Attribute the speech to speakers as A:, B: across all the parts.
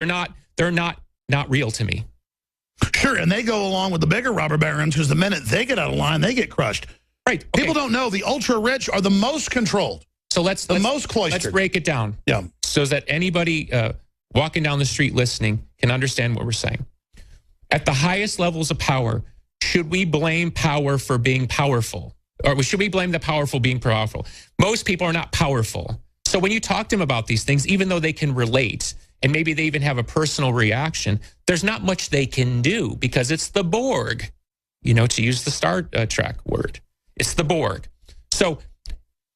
A: They're not real to me.
B: Sure, and they go along with the bigger robber barons because the minute they get out of line, they get crushed.
A: Right. Okay.
B: People don't know the ultra-rich are the most controlled.
A: So let's
B: most cloistered.
A: Let's break it down.
B: Yeah.
A: So that anybody walking down the street listening can understand what we're saying. At the highest levels of power, should we blame power for being powerful? Or should we blame the powerful being powerful? Most people are not powerful. So when you talk to them about these things, even though they can relate, and maybe they even have a personal reaction, there's not much they can do because it's the Borg, to use the Star Trek word. It's the Borg. So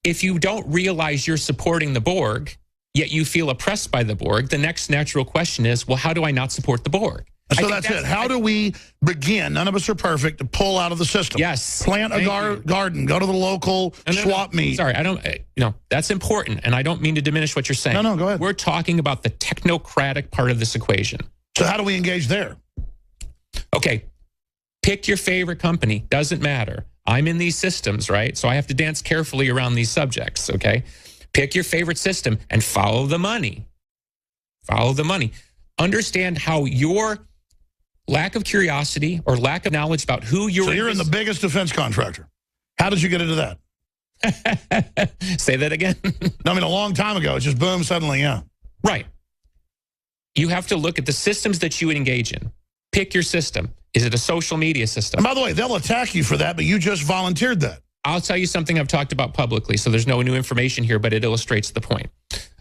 A: if you don't realize you're supporting the Borg, yet you feel oppressed by the Borg, the next natural question is, well, how do I not support the Borg?
B: So that's it. How do we begin? None of us are perfect to pull out of the system.
A: Yes.
B: Plant a garden. Go to the local swap meet.
A: Sorry, I don't. That's important, and I don't mean to diminish what you're saying.
B: No, go ahead.
A: We're talking about the technocratic part of this equation.
B: So how do we engage there?
A: Okay, pick your favorite company. Doesn't matter. I'm in these systems, right? So I have to dance carefully around these subjects. Okay, pick your favorite system and follow the money. Follow the money. Understand how your lack of curiosity or lack of knowledge about who you're...
B: So you're in the biggest defense contractor. How did you get into
A: that? Say that again.
B: No, I mean, a long time ago. It's just boom, suddenly, yeah.
A: Right. You have to look at the systems that you would engage in. Pick your system. Is it a social media system?
B: And by the way, they'll attack you for that, but you just volunteered that.
A: I'll tell you something I've talked about publicly, so there's no new information here, but it illustrates the point.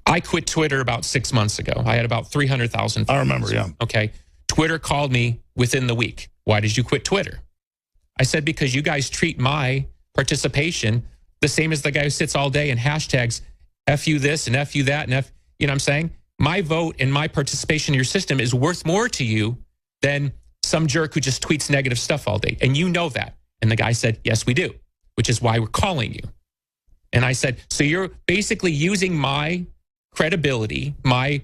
A: I quit Twitter about 6 months ago. I had about 300,000 followers.
B: I remember, yeah.
A: Okay. Twitter called me within the week. Why did you quit Twitter? I said, because you guys treat my participation the same as the guy who sits all day and hashtags F you this and F you that and F, you know what I'm saying? My vote and my participation in your system is worth more to you than some jerk who just tweets negative stuff all day. And you know that. And the guy said, yes, we do, which is why we're calling you. And I said, so you're basically using my credibility, my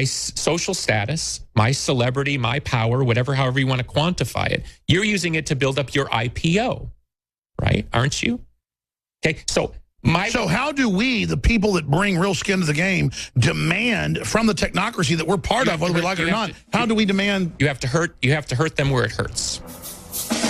A: social status, my celebrity, my power, however you want to quantify it. You're using it to build up your IPO, right? Aren't you? Okay, so
B: how do we, the people that bring real skin to the game, demand from the technocracy that we're part of, whether we like it or not? How do we demand?
A: You have to hurt them where it hurts.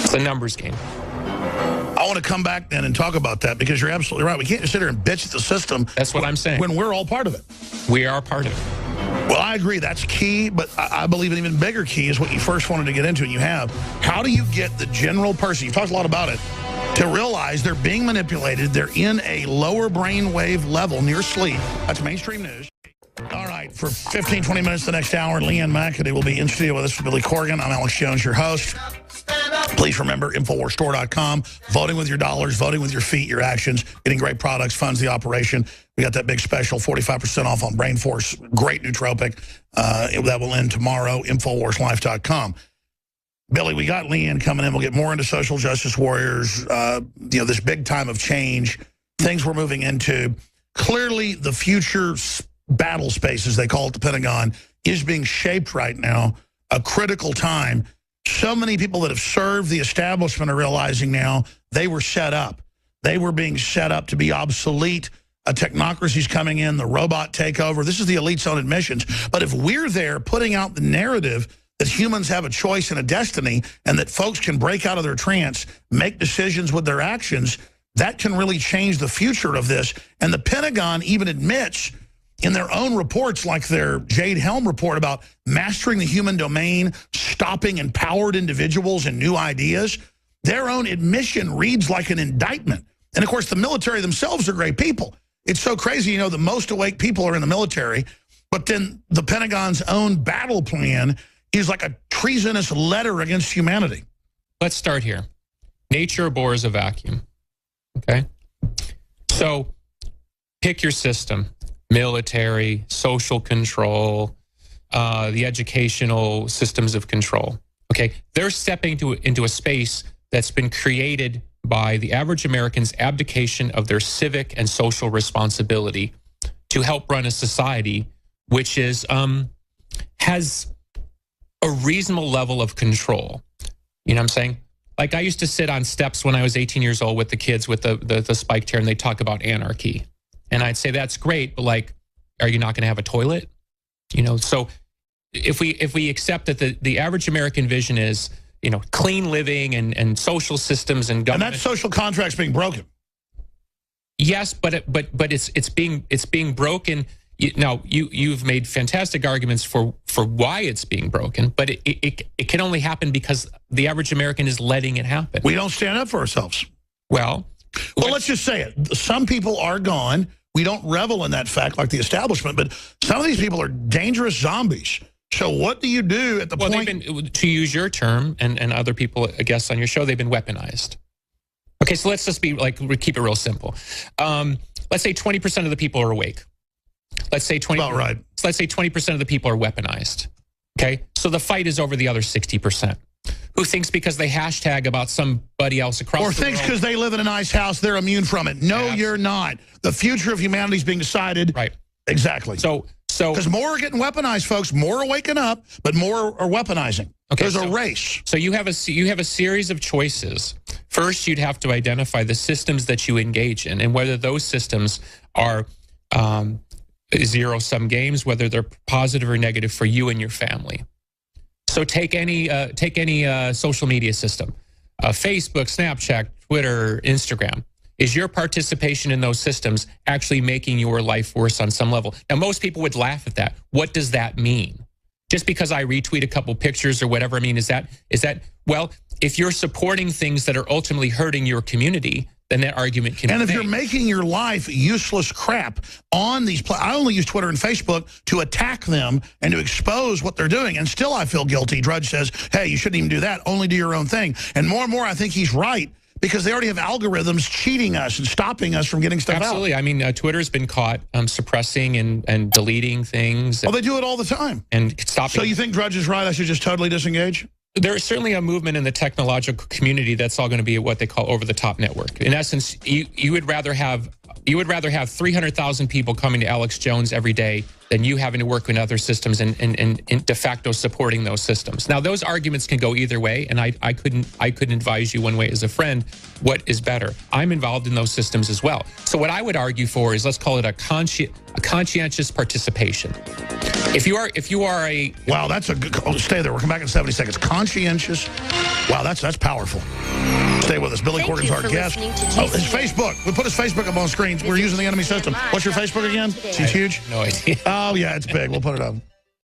A: It's a numbers game.
B: I want to come back then and talk about that because you're absolutely right. We can't just sit here and bitch at the system.
A: That's what I'm saying.
B: When we're all part of it.
A: We are part of it.
B: Well, I agree. That's key, but I believe an even bigger key is what you first wanted to get into, and you have. How do you get the general person, you've talked a lot about it, to realize they're being manipulated, they're in a lower brainwave level near sleep? That's mainstream news. All right, for 15, 20 minutes the next hour, Leanne McAdoo will be in studio with us for Billy Corgan. I'm Alex Jones, your host. Please remember, InfoWarsStore.com. Voting with your dollars, voting with your feet, your actions, getting great products, funds the operation. We got that big special, 45% off on Brain Force. Great nootropic. That will end tomorrow, InfoWarsLife.com. Billy, we got Leanne coming in. We'll get more into social justice warriors, this big time of change, things we're moving into. Clearly, the future battle space, as they call it, the Pentagon, is being shaped right now, a critical time. So many people that have served the establishment are realizing now they were set up. They were being set up to be obsolete. A technocracy's coming in, the robot takeover. This is the elite's own admissions. But if we're there putting out the narrative that humans have a choice and a destiny and that folks can break out of their trance, make decisions with their actions, that can really change the future of this. And the Pentagon even admits in their own reports, like their Jade Helm report about mastering the human domain, stopping empowered individuals and new ideas, their own admission reads like an indictment. And of course, the military themselves are great people. It's so crazy, the most awake people are in the military, but then the Pentagon's own battle plan is like a treasonous letter against humanity.
A: Let's start here. Nature abhors a vacuum, okay? So pick your system. Military, social control, the educational systems of control. Okay, they're stepping into a space that's been created by the average American's abdication of their civic and social responsibility to help run a society which is has a reasonable level of control. You know what I'm saying? Like I used to sit on steps when I was 18 years old with the kids with the spiked hair, and they talk about anarchy. And I'd say, that's great, but like, are you not going to have a toilet? So if we accept that the average American vision is, you know, clean living and social systems and government,
B: and that social contract's being broken.
A: Yes, but it's being broken. Now you've made fantastic arguments for why it's being broken, but it can only happen because the average American is letting it happen.
B: We don't stand up for ourselves.
A: Well,
B: let's just say it. Some people are gone. We don't revel in that fact like the establishment, but some of these people are dangerous zombies. So what do you do at the point?
A: They've been, to use your term and other people, I guess, on your show, they've been weaponized. Okay, so let's just be like, keep it real simple. Let's say 20% of the people are awake. Let's say 20%.
B: About right.
A: Let's say 20% of the people are weaponized. Okay, so the fight is over the other 60%. Who thinks because they hashtag about somebody else across the world.
B: Or thinks because they live in a nice house, they're immune from it. No, you're not. The future of humanity is being decided.
A: Right.
B: Exactly.
A: So
B: because more are getting weaponized, folks. More are waking up, but more are weaponizing. Okay, there's a race.
A: So you have a series of choices. First, you'd have to identify the systems that you engage in and whether those systems are zero-sum games, whether they're positive or negative for you and your family. So take any social media system, Facebook, Snapchat, Twitter, Instagram. Is your participation in those systems actually making your life worse on some level? Now, most people would laugh at that. What does that mean? Just because I retweet a couple pictures or whatever, I mean, is that well, if you're supporting things that are ultimately hurting your community, then that argument can be made.
B: And if you're making your life useless crap on these, I only use Twitter and Facebook to attack them and to expose what they're doing. And still I feel guilty. Drudge says, hey, you shouldn't even do that. Only do your own thing. And more I think he's right. Because they already have algorithms cheating us and stopping us from getting stuff out.
A: Absolutely. I mean, Twitter's been caught suppressing and deleting things.
B: Well, they do it all the time.
A: And stopping. So
B: you think Drudge is right? I should just totally disengage?
A: There's certainly a movement in the technological community that's all going to be what they call over-the-top network. In essence, you would rather have 300,000 people coming to Alex Jones every day than you having to work in other systems and de facto supporting those systems. Now, those arguments can go either way, and I couldn't advise you one way as a friend what is better. I'm involved in those systems as well. So what I would argue for is, let's call it a conscientious participation. If you are a
B: wow, that's a good. Oh, stay there. We'll come back in 70 seconds. Conscientious. Wow, that's powerful. Stay with us. Billy Corgan's our guest. Oh, his Facebook. We put his Facebook up on screen. We're using the enemy system. What's your Facebook again? She's huge.
A: No idea.
B: Oh yeah, it's big. We'll put it up.